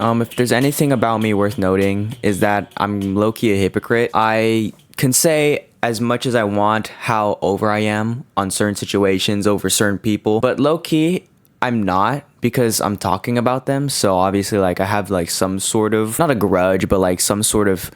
If there's anything about me worth noting is that I'm low-key a hypocrite. I can say as much as I want how over I am on certain situations over certain people, but low-key I'm not because I'm talking about them. So obviously like I have like some sort of, not a grudge, but like some sort of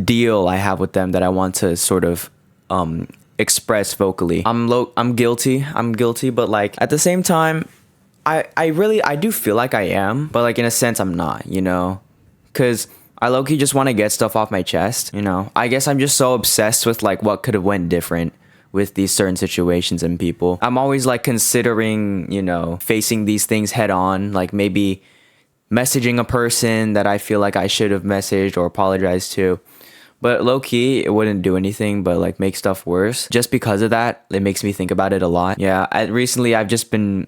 deal I have with them that I want to sort of express vocally. I'm guilty, but like at the same time I do feel like I am, but like in a sense I'm not, you know? Cuz I low-key just want to get stuff off my chest, you know? I guess I'm just so obsessed with like what could have went different with these certain situations and people. I'm always like considering, you know, facing these things head on, like maybe messaging a person that I feel like I should have messaged or apologized to. But low key, it wouldn't do anything but like make stuff worse. Just because of that, it makes me think about it a lot. Yeah, recently I've just been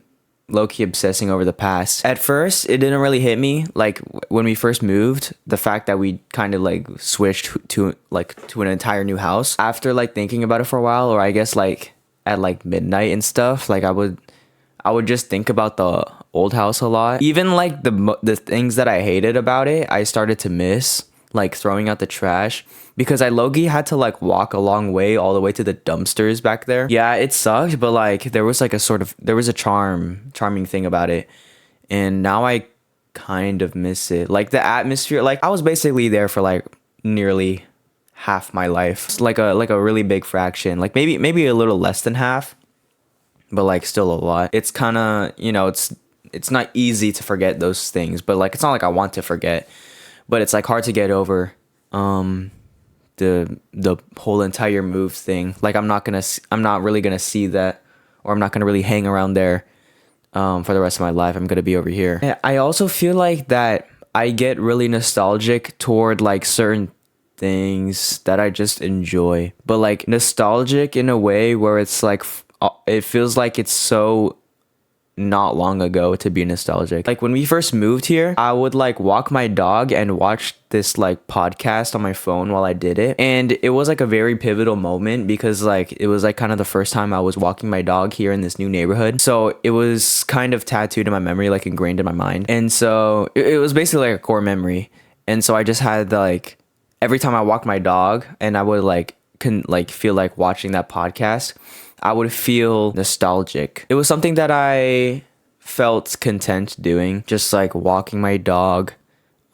low key obsessing over the past. At first, it didn't really hit me. Like when we first moved, the fact that we kind of like switched to an entire new house. After like thinking about it for a while, or I guess like at like midnight and stuff, like I would just think about the old house a lot. Even like the things that I hated about it, I started to miss, like throwing out the trash, because I low-key had to like walk a long way all the way to the dumpsters back there. Yeah, it sucked, but like there was like there was a charming thing about it. And now I kind of miss it. Like the atmosphere, like I was basically there for like nearly half my life. It's like a really big fraction. Like maybe a little less than half, but like still a lot. It's kind of, you know, it's not easy to forget those things, but like it's not like I want to forget, but it's like hard to get over the whole entire move thing. Like I'm not really gonna see that, or I'm not gonna really hang around there for the rest of my life. I'm gonna be over here. Yeah, I also feel like that I get really nostalgic toward like certain things that I just enjoy, but like nostalgic in a way where it's like it feels like it's so not long ago to be nostalgic. Like when we first moved here, I would like walk my dog and watch this like podcast on my phone while I did it. And it was like a very pivotal moment because like it was like kind of the first time I was walking my dog here in this new neighborhood. So it was kind of tattooed in my memory, like ingrained in my mind. And so it was basically like a core memory. And so I just had like every time I walked my dog and I would like feel like watching that podcast, I would feel nostalgic. It was something that I felt content doing, just like walking my dog,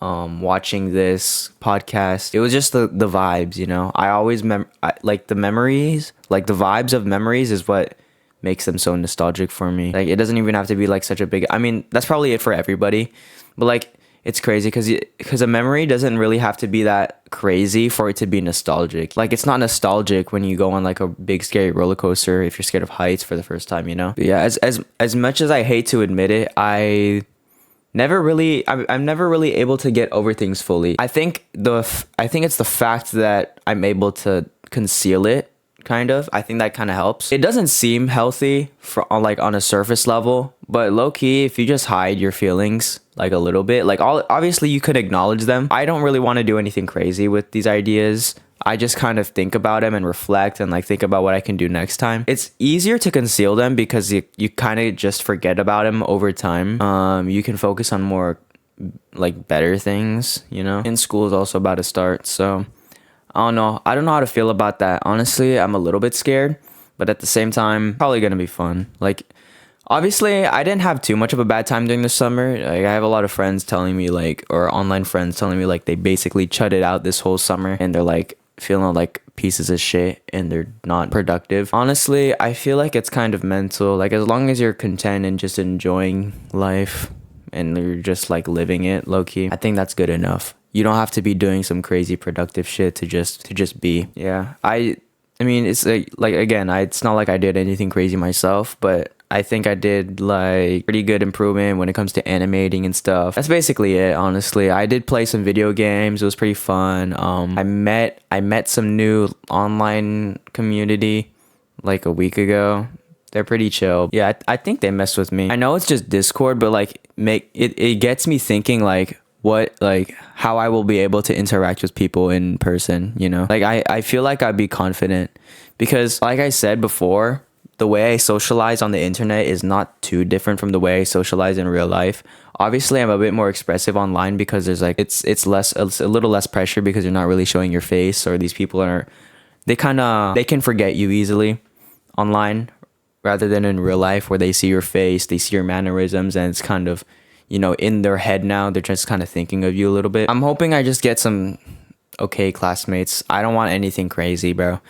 watching this podcast. It was just the vibes, you know. I always like the memories, like the vibes of memories is what makes them so nostalgic for me. Like it doesn't even have to be like such a big, I mean, that's probably it for everybody, but like it's crazy because a memory doesn't really have to be that crazy for it to be nostalgic. Like it's not nostalgic when you go on like a big scary roller coaster if you're scared of heights for the first time, you know? But yeah, as much as I hate to admit it, I'm never really able to get over things fully. I think it's the fact that I'm able to conceal it, kind of. I think that kind of helps. It doesn't seem healthy on a surface level, but low key, if you just hide your feelings like a little bit, like obviously you could acknowledge them. I don't really want to do anything crazy with these ideas. I just kind of think about them and reflect and like think about what I can do next time. It's easier to conceal them because you kind of just forget about them over time. You can focus on more like better things, you know? And school is also about to start, so I don't know. I don't know how to feel about that. Honestly, I'm a little bit scared, but at the same time, probably gonna be fun. Like, obviously, I didn't have too much of a bad time during the summer. Like, I have a lot of friends telling me or online friends telling me like they basically chutted out this whole summer and they're like feeling like pieces of shit and they're not productive. Honestly, I feel like it's kind of mental. Like, as long as you're content and just enjoying life and you're just like living it low key, I think that's good enough. You don't have to be doing some crazy productive shit to just be. Yeah. I mean, it's like again, it's not like I did anything crazy myself, but I think I did like pretty good improvement when it comes to animating and stuff. That's basically it, honestly. I did play some video games. It was pretty fun. I met some new online community like a week ago. They're pretty chill. Yeah, I think they messed with me. I know it's just Discord, but like it gets me thinking like how I will be able to interact with people in person, you know? Like I feel like I'd be confident because like I said before, the way I socialize on the internet is not too different from the way I socialize in real life. Obviously, I'm a bit more expressive online because there's like it's a little less pressure because you're not really showing your face, or these people are they can forget you easily online rather than in real life where they see your face, they see your mannerisms, and it's kind of, you know, in their head now. They're just kind of thinking of you a little bit. I'm hoping I just get some okay classmates. I don't want anything crazy, bro.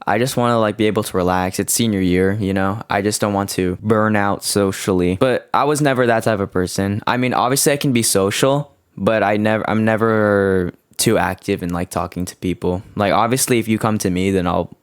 I just want to like be able to relax. It's senior year, you know. I just don't want to burn out socially. But I was never that type of person. I mean, obviously I can be social, but I'm never too active in like talking to people. Like obviously if you come to me, then I'll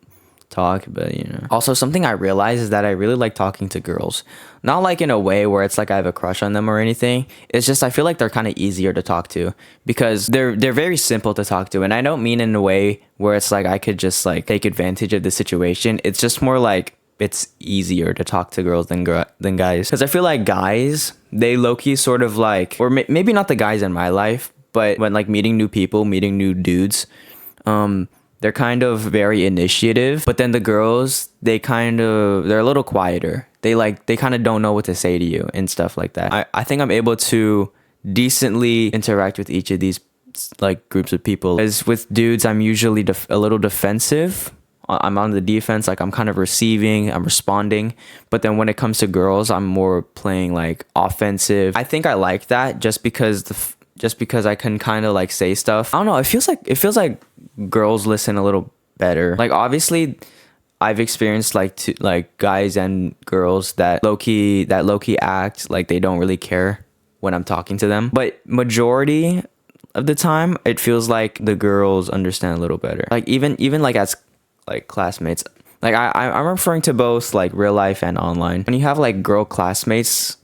talk, but you know. Also, something I realize is that I really like talking to girls. Not like in a way where it's like I have a crush on them or anything. It's just I feel like they're kind of easier to talk to because they're very simple to talk to, and I don't mean in a way where it's like I could just like take advantage of the situation. It's just more like it's easier to talk to girls than guys, because I feel like guys, they low-key sort of like, or maybe not the guys in my life, but when like meeting new people, meeting new dudes, they're kind of very initiative, but then the girls, they're a little quieter. They kind of don't know what to say to you and stuff like that. I think I'm able to decently interact with each of these like groups of people. As with dudes, I'm usually a little defensive. I'm on the defense, like I'm kind of receiving, I'm responding. But then when it comes to girls, I'm more playing like offensive. I think I like that just because I can kind of like say stuff. I don't know. It feels like girls listen a little better. Like obviously, I've experienced like guys and girls that low key act like they don't really care when I'm talking to them. But majority of the time, it feels like the girls understand a little better. Like even like as like classmates. Like I'm referring to both like real life and online. When you have like girl classmates,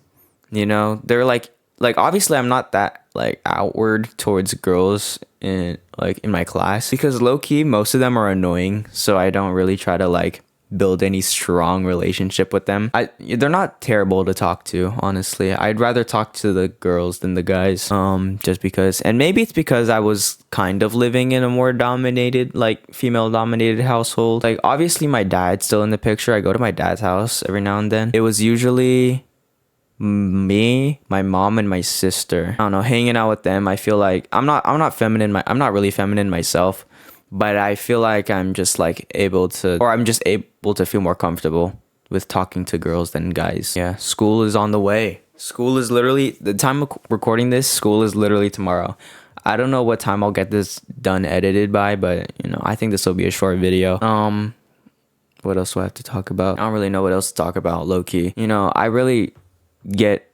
you know, they're like obviously I'm not that like outward towards girls in my class because low key most of them are annoying, so I don't really try to like build any strong relationship with them. They're not terrible to talk to, honestly. I'd rather talk to the girls than the guys, just because, and maybe it's because I was kind of living in a more dominated, like female dominated household. Like obviously my dad's still in the picture. I go to my dad's house every now and then. It was usually me, my mom, and my sister. I don't know, hanging out with them. I feel like I'm not really feminine myself, but I feel like I'm just able to feel more comfortable with talking to girls than guys. Yeah, school is on the way. School is literally, the time of recording this, school is literally tomorrow. I don't know what time I'll get this done edited by, but you know, I think this will be a short video. What else do I have to talk about? I don't really know what else to talk about, low key. You know, I really get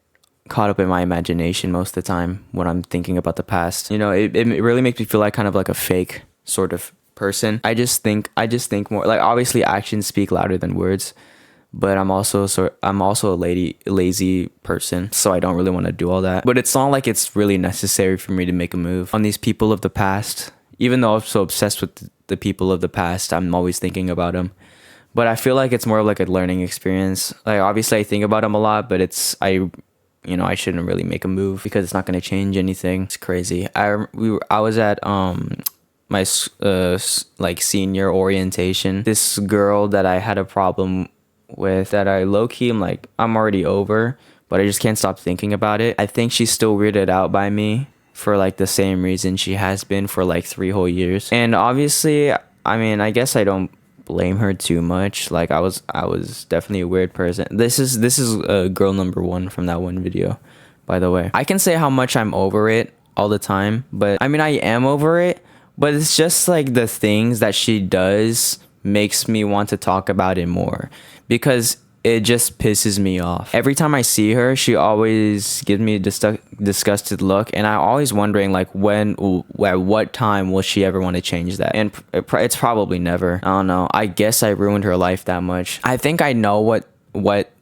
caught up in my imagination most of the time when I'm thinking about the past. You know, it really makes me feel like kind of like a fake sort of person. I just think more like, obviously actions speak louder than words, but I'm also a lazy person, so I don't really want to do all that. But it's not like it's really necessary for me to make a move on these people of the past. Even though I'm so obsessed with the people of the past, I'm always thinking about them. But I feel like it's more of like a learning experience. Like obviously I think about them a lot, but I shouldn't really make a move because it's not going to change anything. It's crazy. I was at my like senior orientation. This girl that I had a problem with, that I low key I'm already over, but I just can't stop thinking about it. I think she's still weirded out by me for like the same reason she has been for like 3 whole years. And obviously, I mean, I guess I don't blame her too much. Like I was definitely a weird person. This is girl number 1 from that one video, by the way. I can say how much I'm over it all the time, but I mean, I am over it, but it's just like the things that she does makes me want to talk about it more, because it just pisses me off. Every time I see her, she always gives me a disgusted look, and I'm always wondering like at what time will she ever want to change that? And it's probably never. I don't know. I guess I ruined her life that much. I think I know what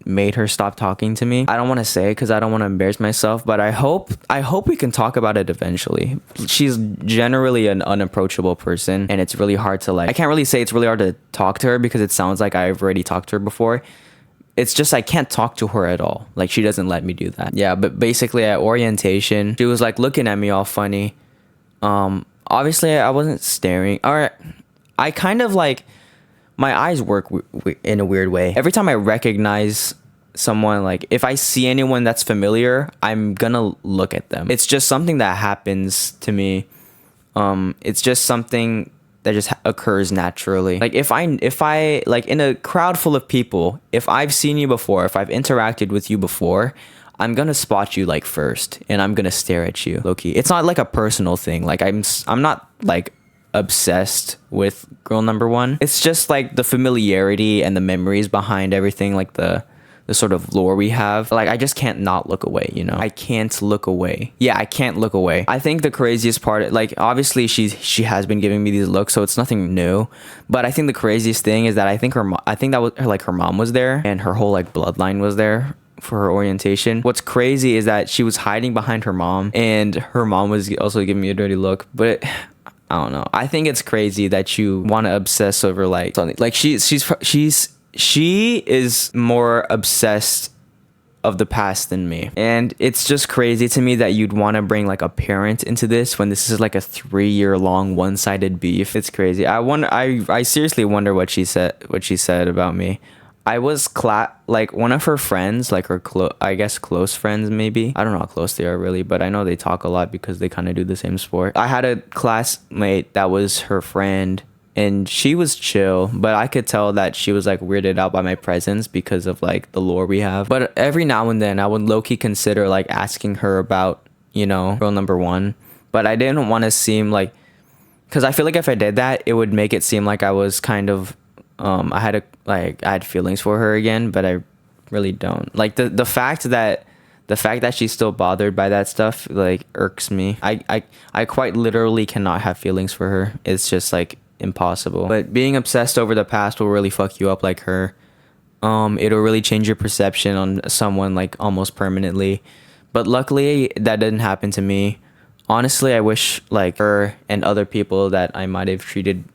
made her stop talking to me. I don't want to say because I don't want to embarrass myself, but I hope we can talk about it eventually. She's generally an unapproachable person, and it's really hard to I can't really say it's really hard to talk to her because it sounds like I've already talked to her before. It's just I can't talk to her at all. Like she doesn't let me do that. Yeah, but basically at orientation, she was like looking at me all funny. Obviously I wasn't staring. Or I kind of my eyes work in a weird way. Every time I recognize someone, like if I see anyone that's familiar, I'm gonna look at them. It's just something that happens to me. It's just something that just occurs naturally. Like if I like in a crowd full of people, if I've seen you before, if I've interacted with you before, I'm gonna spot you like first, and I'm gonna stare at you, low-key. It's not like a personal thing. Like I'm not like obsessed with girl number one. It's just like the familiarity and the memories behind everything, like the sort of lore we have. Like I just can't not look away, you know? I can't look away. Yeah, I can't look away. I think the craziest part, like obviously she has been giving me these looks, so it's nothing new. But I think the craziest thing is that I think that was like her mom was there, and her whole like bloodline was there for her orientation. What's crazy is that she was hiding behind her mom, and her mom was also giving me a dirty look. But I don't know. I think it's crazy that you want to obsess over like something. Like she is more obsessed of the past than me, and it's just crazy to me that you'd want to bring like a parent into this when this is like a 3-year-long one-sided beef. It's crazy. I seriously wonder what she said about me. I was like one of her friends, like her I guess close friends maybe. I don't know how close they are really, but I know they talk a lot because they kind of do the same sport. I had a classmate that was her friend, and she was chill, but I could tell that she was like weirded out by my presence because of like the lore we have. But every now and then I would low-key consider like asking her about, you know, girl number one. But I didn't want to seem like, because I feel like if I did that, it would make it seem like I was kind of I had feelings for her again, but I really don't. Like the fact that she's still bothered by that stuff like irks me. I quite literally cannot have feelings for her. It's just like impossible. But being obsessed over the past will really fuck you up like her. It'll really change your perception on someone like almost permanently. But luckily that didn't happen to me. Honestly, I wish like her and other people that I might have treated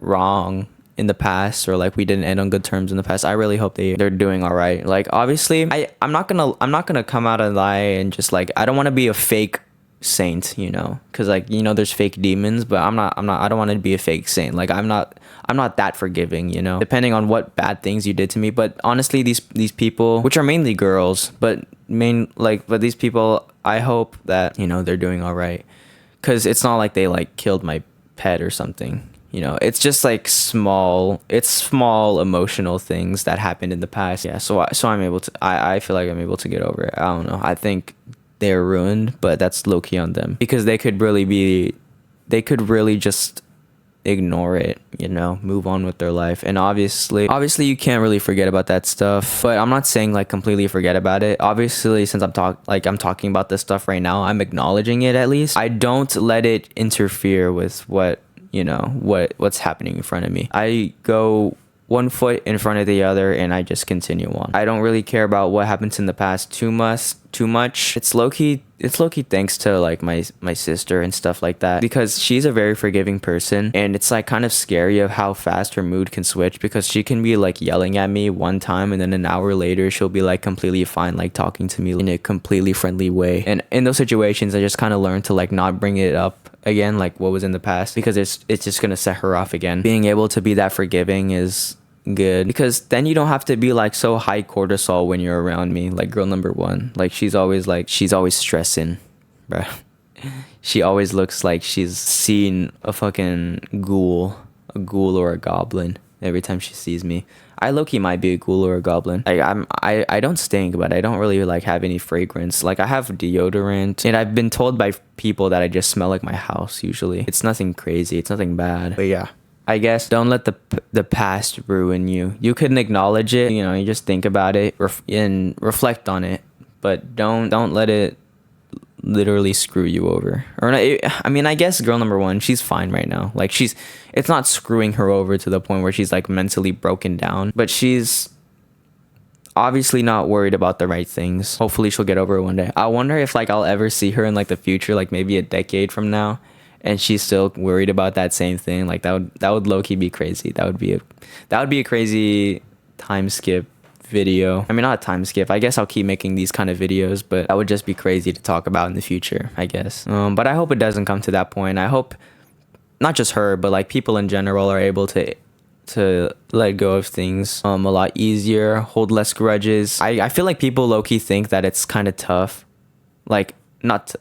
wrong in the past, or like we didn't end on good terms in the past, I really hope they're doing all right. Like obviously I'm not gonna come out and lie and just like, I don't want to be a fake saint, you know, because like, you know, there's fake demons, but I don't want to be a fake saint. Like I'm not that forgiving, you know, depending on what bad things you did to me. But honestly, these people, which are mainly girls, but these people, I hope that, you know, they're doing all right, because it's not like they like killed my pet or something. You know, it's just like small emotional things that happened in the past. Yeah, so I'm able to, I feel like I'm able to get over it. I don't know. I think they're ruined, but that's low key on them, because they could really just ignore it, you know, move on with their life. And obviously you can't really forget about that stuff, but I'm not saying like completely forget about it. Obviously, since I'm talking about this stuff right now, I'm acknowledging it. At least I don't let it interfere with what's happening in front of me. I go one foot in front of the other and I just continue on. I don't really care about what happens in the past too much. It's low-key thanks to like my sister and stuff like that, because she's a very forgiving person, and it's like kind of scary of how fast her mood can switch, because she can be like yelling at me one time and then an hour later she'll be like completely fine, like talking to me in a completely friendly way. And in those situations I just kind of learned to like not bring it up again, like what was in the past, because it's just gonna set her off again. Being able to be that forgiving is good, because then you don't have to be like so high cortisol when you're around me, like girl number one. Like she's always stressing, bro. She always looks like she's seen a fucking ghoul or a goblin every time she sees me. I low-key might be a ghoul or a goblin. Like I don't stink, but I don't really like have any fragrance. Like I have deodorant, and I've been told by people that I just smell like my house usually. It's nothing crazy, it's nothing bad. But yeah, I guess don't let the past ruin you. You can acknowledge it, you know, you just think about it and reflect on it, but don't let it literally screw you over. Or I mean, I guess girl number one, she's fine right now. Like it's not screwing her over to the point where she's like mentally broken down, but she's obviously not worried about the right things. Hopefully she'll get over it one day. I wonder if like I'll ever see her in like the future, like maybe a decade from now, and she's still worried about that same thing. Like that would low-key be crazy. That would be a crazy time skip video. I mean, not a time skip. I guess I'll keep making these kind of videos, but that would just be crazy to talk about in the future, I guess. But I hope it doesn't come to that point. I hope not just her, but like people in general are able to to let go of things a lot easier, hold less grudges. I feel like people low-key think that it's kind of tough, like not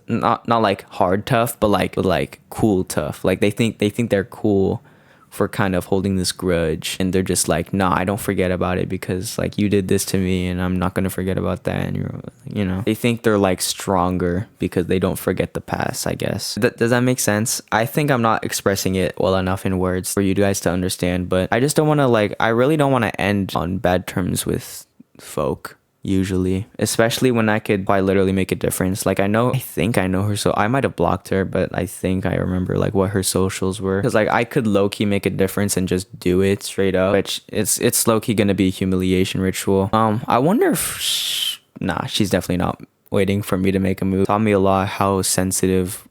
like hard tough, but like cool tough. Like they think they're cool for kind of holding this grudge, and they're just like, nah, I don't forget about it because like you did this to me and I'm not gonna forget about that. And you know, they think they're like stronger because they don't forget the past, I guess. Does that make sense? I think I'm not expressing it well enough in words for you guys to understand, but I just don't want to I really don't want to end on bad terms with folk usually, especially when I could quite literally make a difference. Like I think I know her, so I might have blocked her, but I think I remember like what her socials were, because like I could low-key make a difference and just do it straight up, which it's low-key gonna be a humiliation ritual. I wonder if nah, she's definitely not waiting for me to make a move. Taught me a lot how sensitive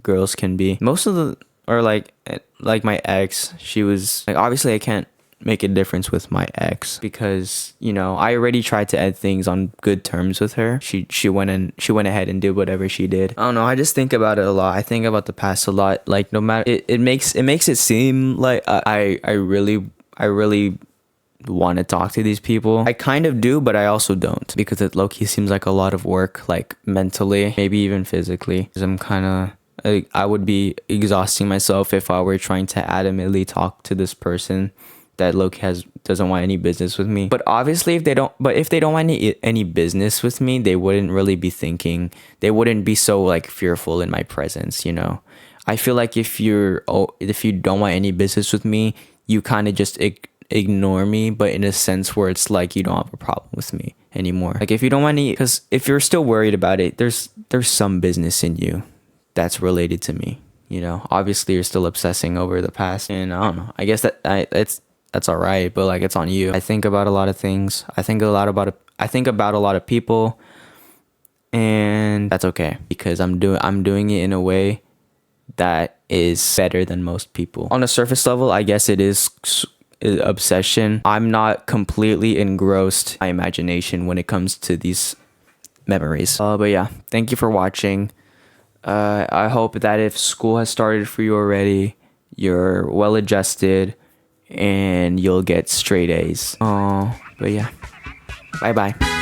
girls can be. Most of the, or like my ex, she was like, obviously I can't make a difference with my ex because, you know, I already tried to end things on good terms with her. She went ahead and did whatever she did. I don't know, I just think about it a lot. I think about the past a lot. Like no matter, it makes it seem like I really want to talk to these people. I kind of do, but I also don't, because it low-key seems like a lot of work, like mentally, maybe even physically, because I'm kind of, I would be exhausting myself if I were trying to adamantly talk to this person that low-key doesn't want any business with me. But obviously if they don't want any business with me, they wouldn't really be thinking, they wouldn't be so like fearful in my presence, you know. I feel like if you don't want any business with me, you kind of just ignore me, but in a sense where it's like you don't have a problem with me anymore. Like if you don't want any, because if you're still worried about it, there's some business in you that's related to me, you know. Obviously you're still obsessing over the past, and I don't know, I guess that's all right, but like it's on you. I think about a lot of things. I think about a lot of people, and that's okay because I'm doing it in a way that is better than most people. On a surface level, I guess it is obsession. I'm not completely engrossed by imagination when it comes to these memories. But yeah, thank you for watching. I hope that if school has started for you already, you're well adjusted and you'll get straight A's. Oh, but yeah. Bye bye.